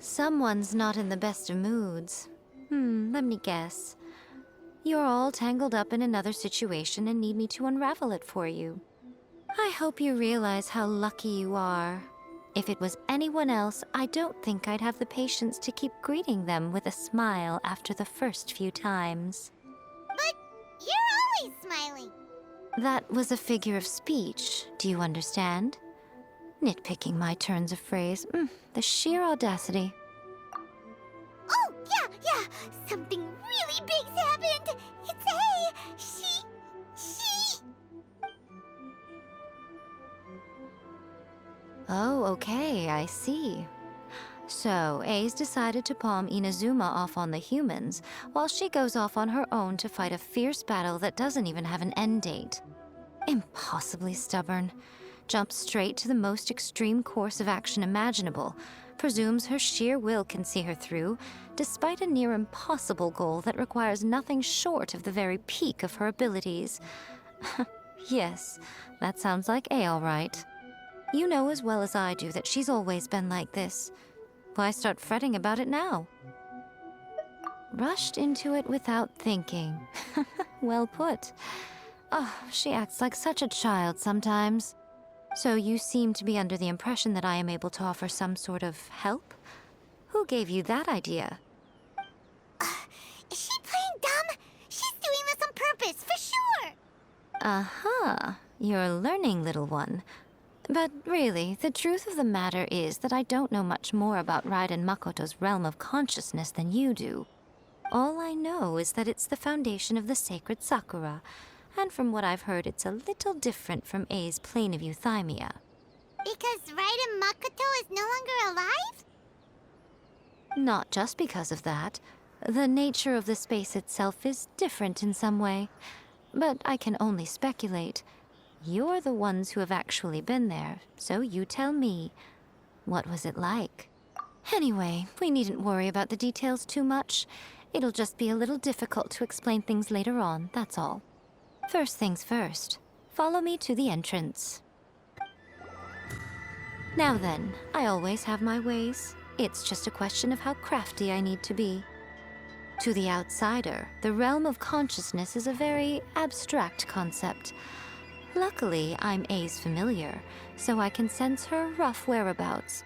Someone's not in the best of moods. Let me guess. You're all tangled up in another situation and need me to unravel it for you. I hope you realize how lucky you are. If it was anyone else, I don't think I'd have the patience to keep greeting them with a smile after the first few times. But you're always smiling. That was a figure of speech, do you understand? Nitpicking my turns of phrase. The sheer audacity. Oh, yeah. Something really big's happened. It's A. She... Oh, okay, I see. So, A's decided to palm Inazuma off on the humans, while she goes off on her own to fight a fierce battle that doesn't even have an end date. Impossibly stubborn. Jumps straight to the most extreme course of action imaginable, presumes her sheer will can see her through, despite a near impossible goal that requires nothing short of the very peak of her abilities. Yes, that sounds like A all right. You know as well as I do that she's always been like this. Why start fretting about it now? Rushed into it without thinking. Well put. Oh, she acts like such a child sometimes. So you seem to be under the impression that I am able to offer some sort of help? Who gave you that idea? Is she playing dumb? She's doing this on purpose, for sure. Uh-huh. You're learning, little one. But really, the truth of the matter is that I don't know much more about Raiden Makoto's realm of consciousness than you do. All I know is that it's the foundation of the sacred Sakura, and from what I've heard, it's a little different from A's plane of euthymia. Because Raiden Makoto is no longer alive? Not just because of that. The nature of the space itself is different in some way. But I can only speculate. You're the ones who have actually been there, so you tell me. What was it like? Anyway, we needn't worry about the details too much. It'll just be a little difficult to explain things later on, that's all. First things first, follow me to the entrance. Now then, I always have my ways. It's just a question of how crafty I need to be. To the outsider, the realm of consciousness is a very abstract concept. Luckily, I'm A's familiar, so I can sense her rough whereabouts.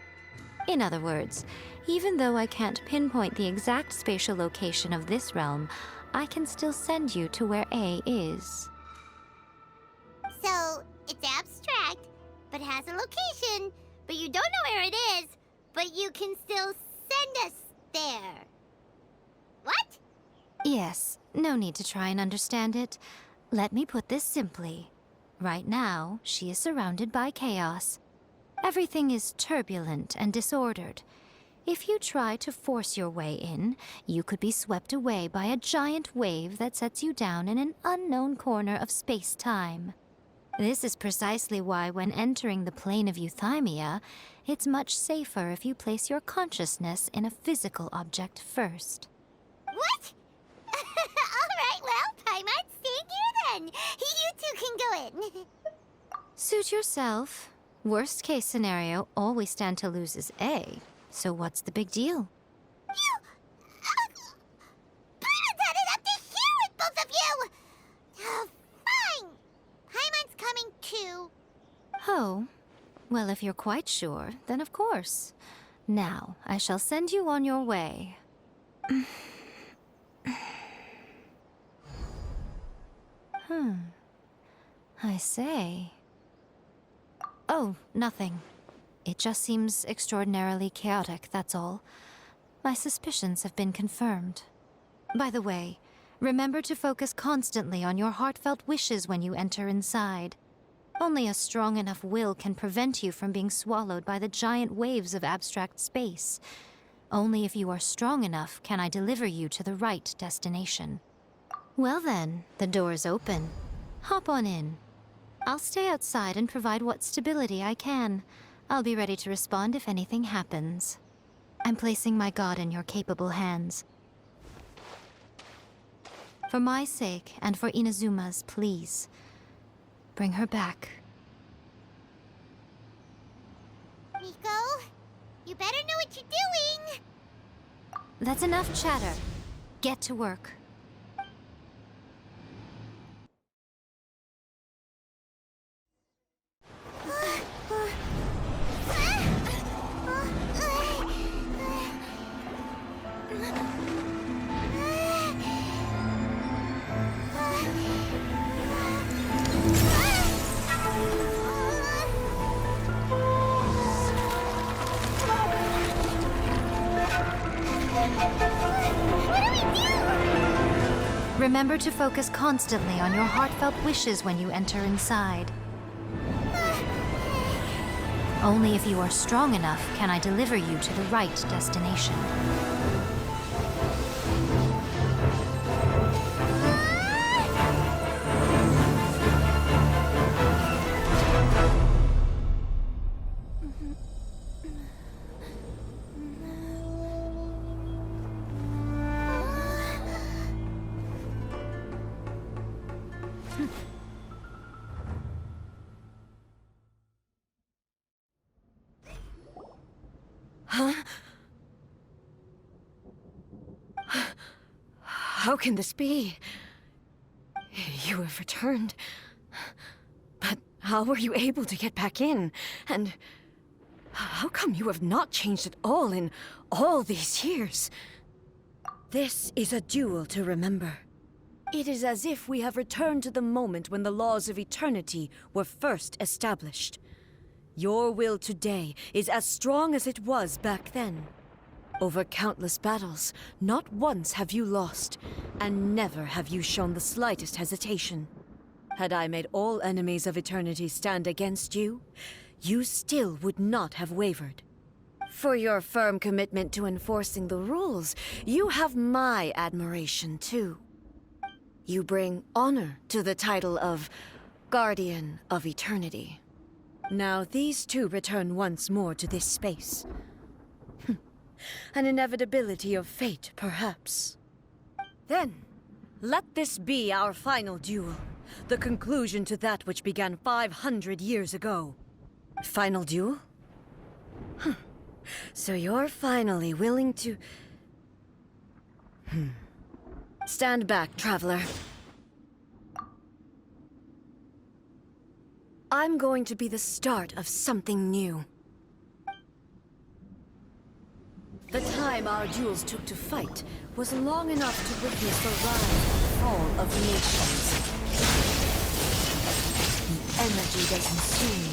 In other words, even though I can't pinpoint the exact spatial location of this realm, I can still send you to where A is. So, it's abstract, but has a location, but you don't know where it is, but you can still send us there. What? Yes, no need to try and understand it. Let me put this simply. Right now, she is surrounded by chaos. Everything is turbulent and disordered. If you try to force your way in, you could be swept away by a giant wave that sets you down in an unknown corner of space-time. This is precisely why when entering the plane of euthymia, it's much safer if you place your consciousness in a physical object first. What? Alright, well, Paimon, stay here then. You two can go in. Suit yourself. Worst case scenario, all we stand to lose is A. So what's the big deal? You... Paimon's had it up to here with both of you! Oh, fine. Paimon's coming too. Oh, well, if you're quite sure, then of course. Now, I shall send you on your way. I say. Oh, nothing. It just seems extraordinarily chaotic, that's all. My suspicions have been confirmed. By the way, remember to focus constantly on your heartfelt wishes when you enter inside. Only a strong enough will can prevent you from being swallowed by the giant waves of abstract space. Only if you are strong enough can I deliver you to the right destination. Well then, the door is open. Hop on in. I'll stay outside and provide what stability I can. I'll be ready to respond if anything happens. I'm placing my god in your capable hands. For my sake, and for Inazuma's, please. Bring her back. Miko? You better know what you're doing! That's enough chatter. Get to work. Remember to focus constantly on your heartfelt wishes when you enter inside. Only if you are strong enough can I deliver you to the right destination. Huh? How can this be? You have returned. But how were you able to get back in? And how come you have not changed at all in all these years? This is a duel to remember. It is as if we have returned to the moment when the laws of eternity were first established. Your will today is as strong as it was back then. Over countless battles, not once have you lost, and never have you shown the slightest hesitation. Had I made all enemies of eternity stand against you, you still would not have wavered. For your firm commitment to enforcing the rules, you have my admiration too. You bring honor to the title of Guardian of Eternity. Now these two return once more to this space. An inevitability of fate, perhaps. Then, let this be our final duel. The conclusion to that which began 500 years ago. Final duel? So you're finally willing to... Stand back, traveler. I'm going to be the start of something new. The time our duels took to fight was long enough to witness the rise and fall of nations. The energy they consume,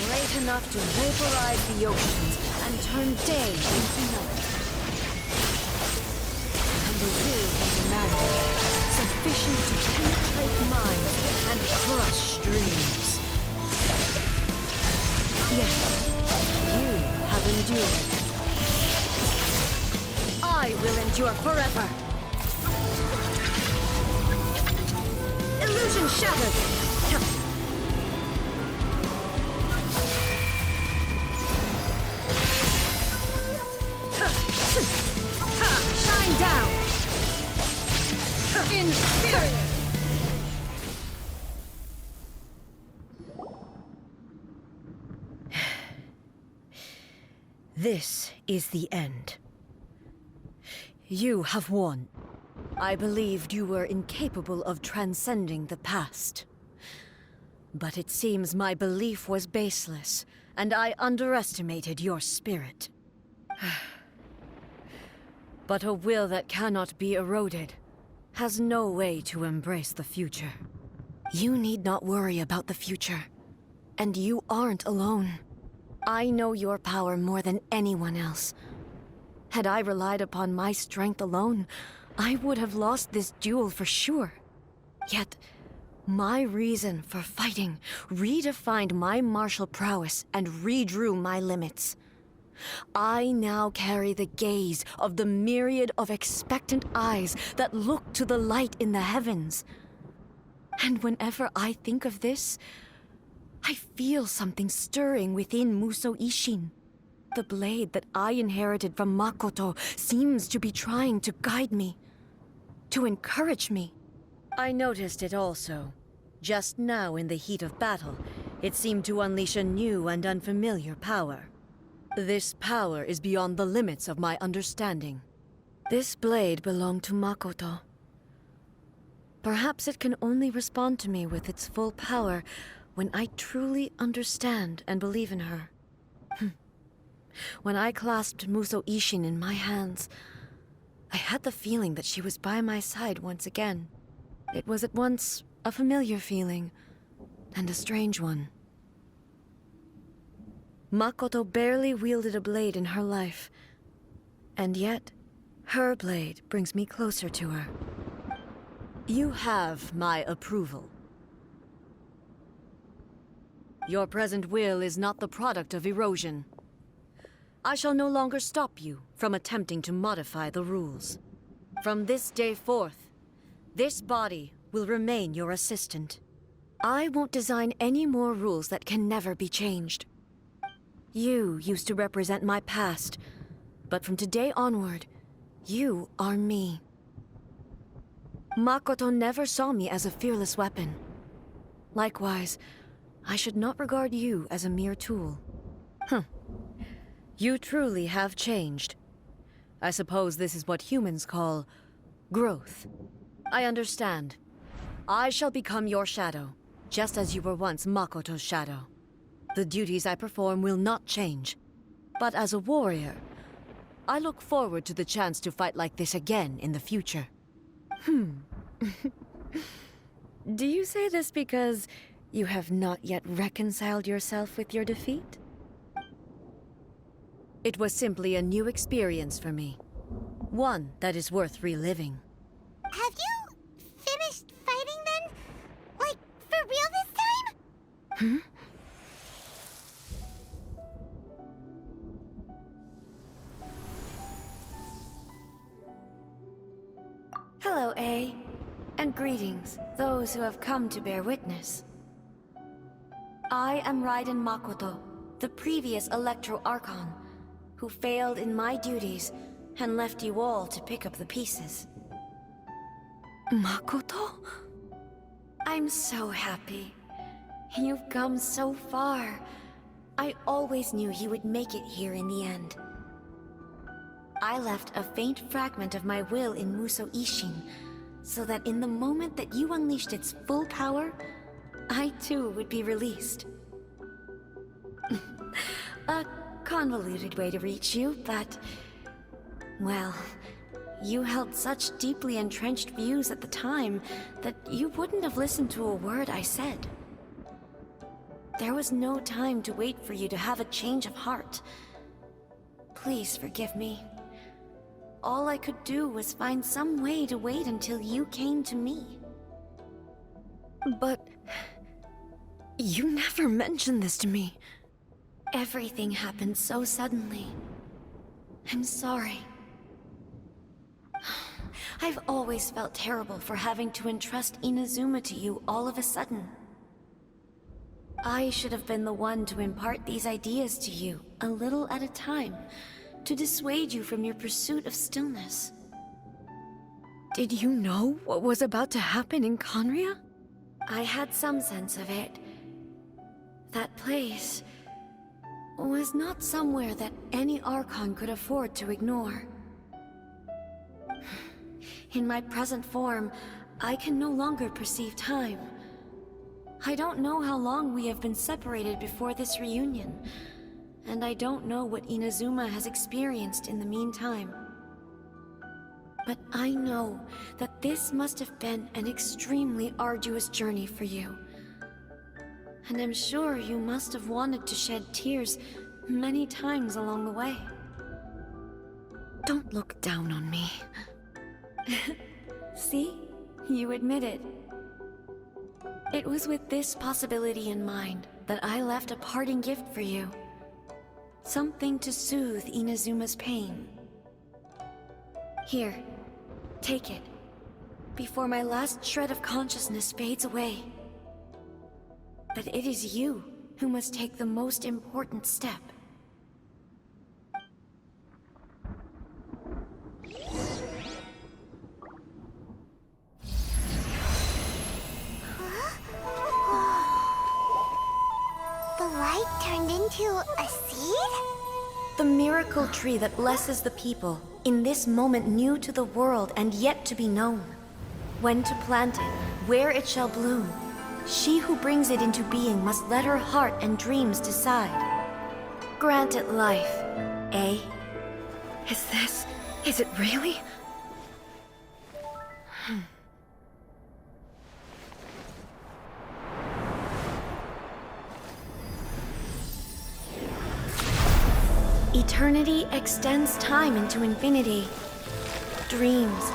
great enough to vaporize the oceans and turn day into night. And the will they demanded, sufficient to penetrate minds and crush dreams. Yes, you have endured. I will endure forever. Illusion shattered. Shine down. Inferior. This is the end. You have won. I believed you were incapable of transcending the past. But it seems my belief was baseless, and I underestimated your spirit. But a will that cannot be eroded has no way to embrace the future. You need not worry about the future, and you aren't alone. I know your power more than anyone else. Had I relied upon my strength alone, I would have lost this duel for sure. Yet, my reason for fighting redefined my martial prowess and redrew my limits. I now carry the gaze of the myriad of expectant eyes that look to the light in the heavens. And whenever I think of this, I feel something stirring within Musou Ishin. The blade that I inherited from Makoto seems to be trying to guide me, to encourage me. I noticed it also. Just now in the heat of battle, it seemed to unleash a new and unfamiliar power. This power is beyond the limits of my understanding. This blade belonged to Makoto. Perhaps it can only respond to me with its full power when I truly understand and believe in her. When I clasped Musou Ishin in my hands, I had the feeling that she was by my side once again. It was at once a familiar feeling and a strange one. Makoto barely wielded a blade in her life, and yet her blade brings me closer to her. You have my approval. Your present will is not the product of erosion. I shall no longer stop you from attempting to modify the rules. From this day forth, this body will remain your assistant. I won't design any more rules that can never be changed. You used to represent my past, but from today onward, you are me. Makoto never saw me as a fearless weapon. Likewise, I should not regard you as a mere tool. You truly have changed. I suppose this is what humans call growth. I understand. I shall become your shadow, just as you were once Makoto's shadow. The duties I perform will not change. But as a warrior, I look forward to the chance to fight like this again in the future. Do you say this because you have not yet reconciled yourself with your defeat? It was simply a new experience for me. One that is worth reliving. Have you finished fighting then? Like, for real this time? Hello, A. And greetings, those who have come to bear witness. I am Raiden Makoto, the previous Electro Archon, who failed in my duties and left you all to pick up the pieces. Makoto? I'm so happy. You've come so far. I always knew you would make it here in the end. I left a faint fragment of my will in Musou Ishin, so that in the moment that you unleashed its full power, I too would be released. A convoluted way to reach you, but... well, you held such deeply entrenched views at the time that you wouldn't have listened to a word I said. There was no time to wait for you to have a change of heart. Please forgive me. All I could do was find some way to wait until you came to me. But... you never mentioned this to me. Everything happened so suddenly. I'm sorry. I've always felt terrible for having to entrust Inazuma to you all of a sudden. I should have been the one to impart these ideas to you, a little at a time, to dissuade you from your pursuit of stillness. Did you know what was about to happen in Conria? I had some sense of it. That place was not somewhere that any Archon could afford to ignore. In my present form, I can no longer perceive time. I don't know how long we have been separated before this reunion, and I don't know what Inazuma has experienced in the meantime. But I know that this must have been an extremely arduous journey for you. And I'm sure you must have wanted to shed tears many times along the way. Don't look down on me. See? You admit it. It was with this possibility in mind that I left a parting gift for you. Something to soothe Inazuma's pain. Here, take it, before my last shred of consciousness fades away. But it is you who must take the most important step. The light turned into a seed? The miracle tree that blesses the people, in this moment new to the world and yet to be known. When to plant it, where it shall bloom. She who brings it into being must let her heart and dreams decide. Grant it life, eh? Is it really? Eternity extends time into infinity. Dreams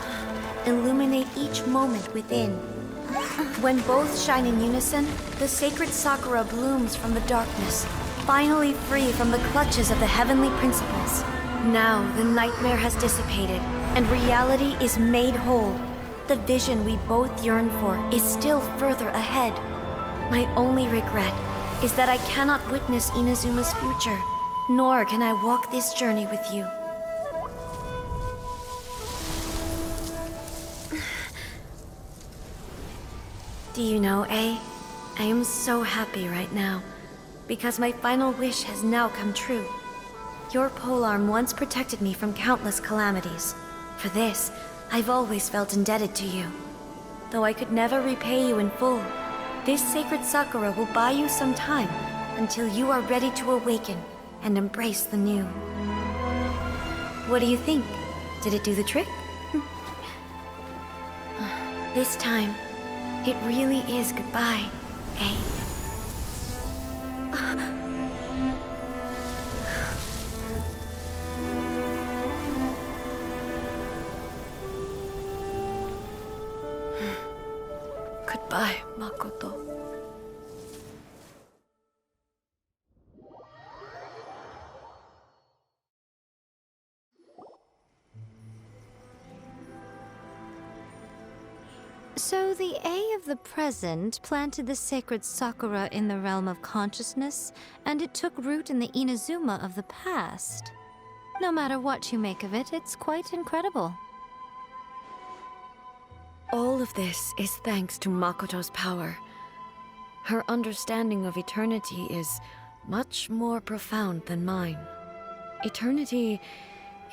illuminate each moment within. When both shine in unison, the sacred Sakura blooms from the darkness, finally free from the clutches of the heavenly principles. Now the nightmare has dissipated, and reality is made whole. The vision we both yearn for is still further ahead. My only regret is that I cannot witness Inazuma's future, nor can I walk this journey with you. Do you know, A? I am so happy right now, because my final wish has now come true. Your polearm once protected me from countless calamities. For this, I've always felt indebted to you. Though I could never repay you in full, this sacred Sakura will buy you some time until you are ready to awaken and embrace the new. What do you think? Did it do the trick? This time, it really is goodbye, eh? Goodbye, Makoto. So the A of the present planted the sacred Sakura in the realm of consciousness, and it took root in the Inazuma of the past. No matter what you make of it, it's quite incredible. All of this is thanks to Makoto's power. Her understanding of eternity is much more profound than mine. Eternity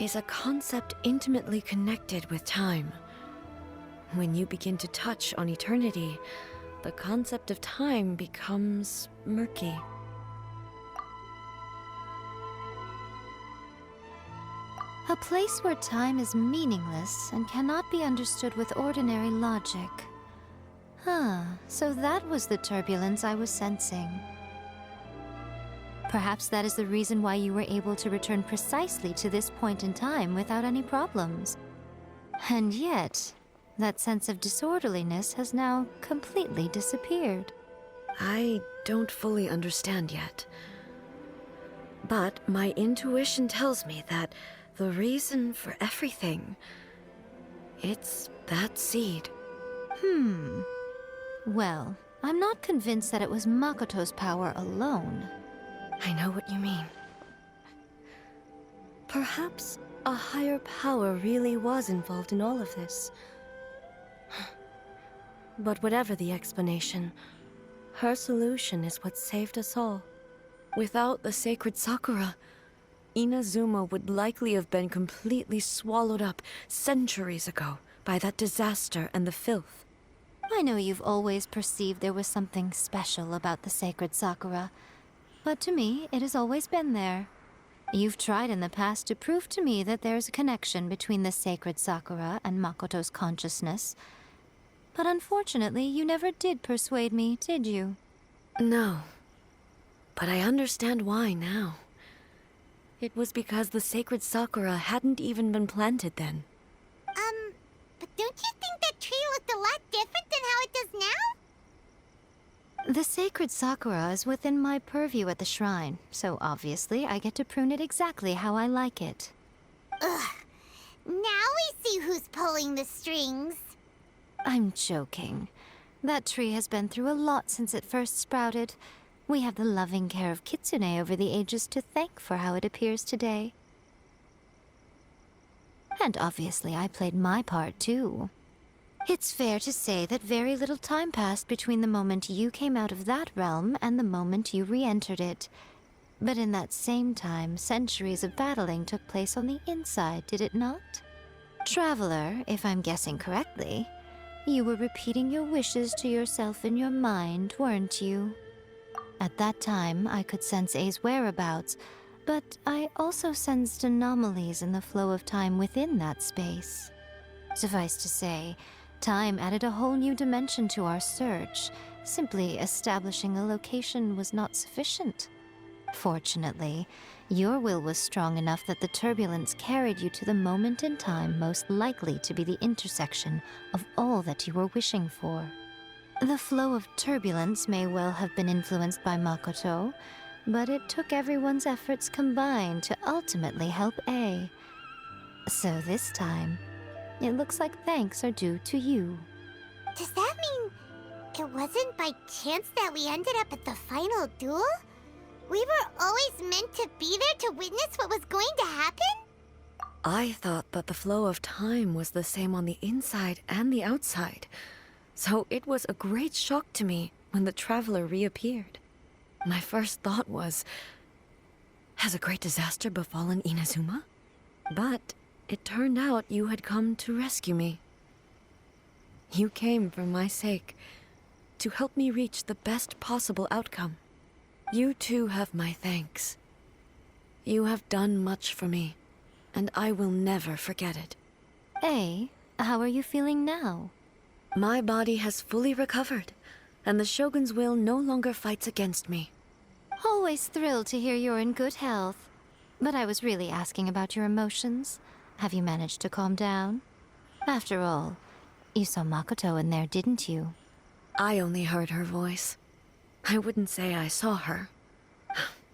is a concept intimately connected with time. When you begin to touch on eternity, the concept of time becomes murky. A place where time is meaningless and cannot be understood with ordinary logic. So that was the turbulence I was sensing. Perhaps that is the reason why you were able to return precisely to this point in time without any problems. And yet, that sense of disorderliness has now completely disappeared. I don't fully understand yet. But my intuition tells me that the reason for everything, it's that seed. Well, I'm not convinced that it was Makoto's power alone. I know what you mean. Perhaps a higher power really was involved in all of this. But whatever the explanation, her solution is what saved us all. Without the sacred Sakura, Inazuma would likely have been completely swallowed up centuries ago by that disaster and the filth. I know you've always perceived there was something special about the sacred Sakura, but to me, it has always been there. You've tried in the past to prove to me that there's a connection between the sacred Sakura and Makoto's consciousness, but unfortunately, you never did persuade me, did you? No. But I understand why now. It was because the sacred Sakura hadn't even been planted then. But don't you think that tree looked a lot different than how it does now? The sacred Sakura is within my purview at the shrine, so obviously I get to prune it exactly how I like it. Ugh. Now we see who's pulling the strings. I'm joking. That tree has been through a lot since it first sprouted. We have the loving care of Kitsune over the ages to thank for how it appears today. And obviously I played my part too. It's fair to say that very little time passed between the moment you came out of that realm and the moment you re-entered it. But in that same time, centuries of battling took place on the inside, did it not? Traveler, if I'm guessing correctly, you were repeating your wishes to yourself in your mind, weren't you? At that time, I could sense A's whereabouts, but I also sensed anomalies in the flow of time within that space. Suffice to say, time added a whole new dimension to our search. Simply establishing a location was not sufficient. Fortunately, your will was strong enough that the turbulence carried you to the moment in time most likely to be the intersection of all that you were wishing for. The flow of turbulence may well have been influenced by Makoto, but it took everyone's efforts combined to ultimately help A. So this time, it looks like thanks are due to you. Does that mean it wasn't by chance that we ended up at the final duel? We were always meant to be there to witness what was going to happen? I thought that the flow of time was the same on the inside and the outside, so it was a great shock to me when the traveler reappeared. My first thought was, has a great disaster befallen Inazuma? But it turned out you had come to rescue me. You came for my sake, to help me reach the best possible outcome. You too have my thanks. You have done much for me, and I will never forget it. A, how are you feeling now? My body has fully recovered, and the Shogun's will no longer fights against me. Always thrilled to hear you're in good health. But I was really asking about your emotions. Have you managed to calm down? After all, you saw Makoto in there, didn't you? I only heard her voice. I wouldn't say I saw her.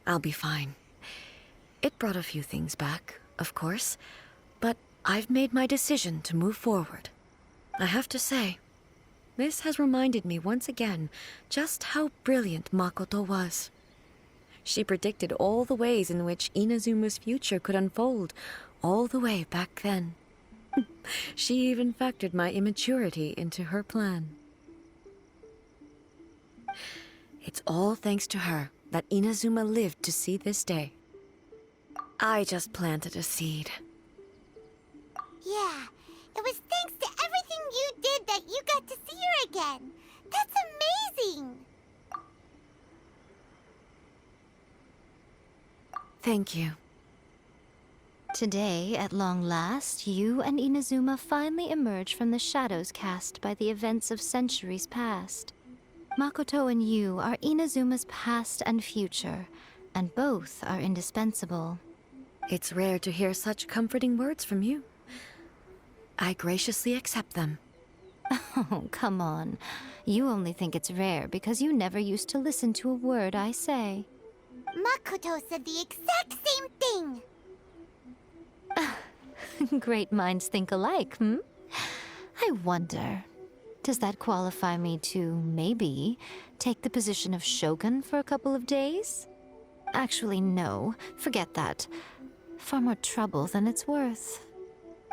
I'll be fine. It brought a few things back, of course, but I've made my decision to move forward. I have to say, this has reminded me once again just how brilliant Makoto was. She predicted all the ways in which Inazuma's future could unfold, all the way back then. She even factored my immaturity into her plan. It's all thanks to her that Inazuma lived to see this day. I just planted a seed. Yeah, it was thanks to everything you did that you got to see her again. That's amazing! Thank you. Today, at long last, you and Inazuma finally emerge from the shadows cast by the events of centuries past. Makoto and you are Inazuma's past and future, and both are indispensable. It's rare to hear such comforting words from you. I graciously accept them. Oh, come on. You only think it's rare because you never used to listen to a word I say. Makoto said the exact same thing! Great minds think alike, hmm? I wonder, does that qualify me to, maybe, take the position of Shogun for a couple of days? Actually, no. Forget that. Far more trouble than it's worth.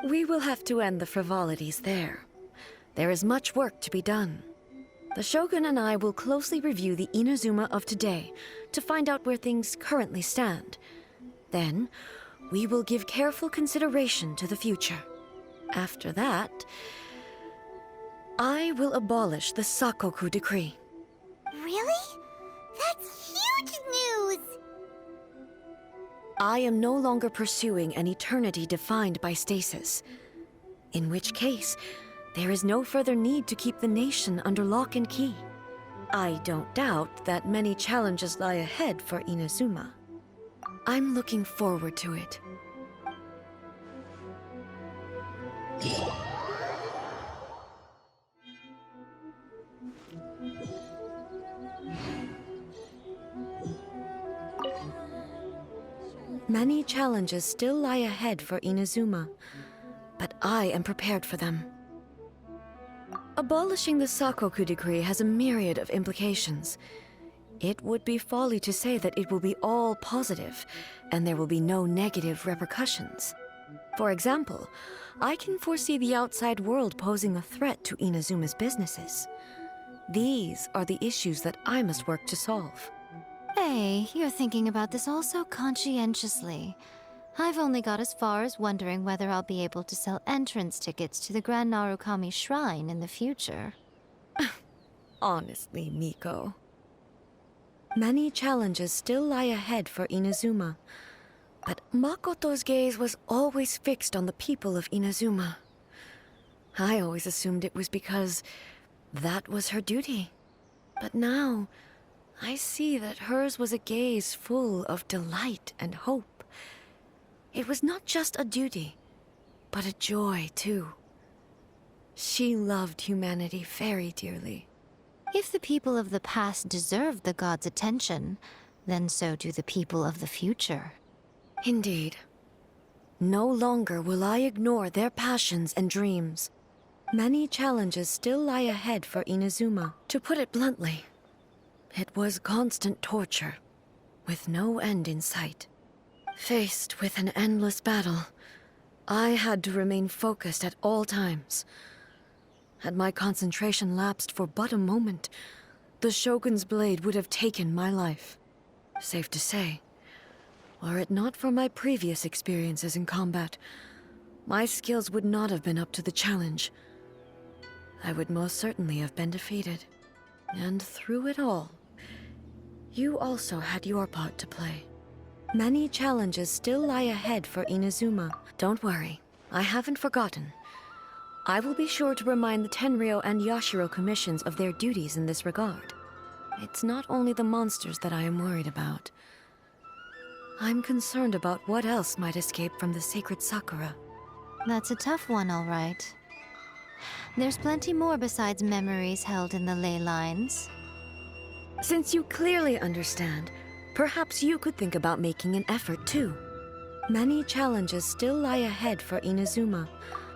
We will have to end the frivolities there. There is much work to be done. The Shogun and I will closely review the Inazuma of today to find out where things currently stand. Then, we will give careful consideration to the future. After that, I will abolish the Sakoku decree. Really? That's huge news! I am no longer pursuing an eternity defined by stasis. In which case, there is no further need to keep the nation under lock and key. I don't doubt that many challenges lie ahead for Inazuma. I'm looking forward to it. Many challenges still lie ahead for Inazuma, but I am prepared for them. Abolishing the Sakoku decree has a myriad of implications. It would be folly to say that it will be all positive, and there will be no negative repercussions. For example, I can foresee the outside world posing a threat to Inazuma's businesses. These are the issues that I must work to solve. Hey, you're thinking about this all so conscientiously. I've only got as far as wondering whether I'll be able to sell entrance tickets to the Grand Narukami Shrine in the future. Honestly, Miko. Many challenges still lie ahead for Inazuma. But Makoto's gaze was always fixed on the people of Inazuma. I always assumed it was because that was her duty. But now, I see that hers was a gaze full of delight and hope. It was not just a duty, but a joy, too. She loved humanity very dearly. If the people of the past deserve the god's attention, then so do the people of the future. Indeed. No longer will I ignore their passions and dreams. Many challenges still lie ahead for Inazuma. To put it bluntly, it was constant torture, with no end in sight. Faced with an endless battle, I had to remain focused at all times. Had my concentration lapsed for but a moment, the Shogun's blade would have taken my life. Safe to say, were it not for my previous experiences in combat, my skills would not have been up to the challenge. I would most certainly have been defeated. And through it all, you also had your part to play. Many challenges still lie ahead for Inazuma. Don't worry, I haven't forgotten. I will be sure to remind the Tenryou and Yashiro commissions of their duties in this regard. It's not only the monsters that I am worried about. I'm concerned about what else might escape from the sacred Sakura. That's a tough one, all right. There's plenty more besides memories held in the ley lines. Since you clearly understand, perhaps you could think about making an effort too. Many challenges still lie ahead for Inazuma.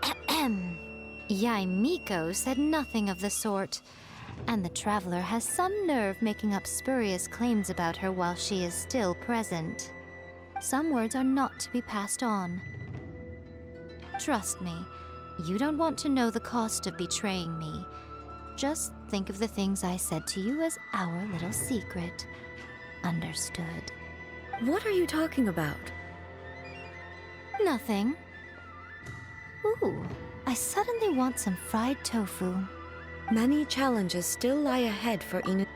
Ahem. Yai Miko said nothing of the sort. And the Traveler has some nerve making up spurious claims about her while she is still present. Some words are not to be passed on. Trust me, you don't want to know the cost of betraying me. Just think of the things I said to you as our little secret. Understood? What are you talking about? Nothing. Ooh, I suddenly want some fried tofu. Many challenges still lie ahead for Inazuma.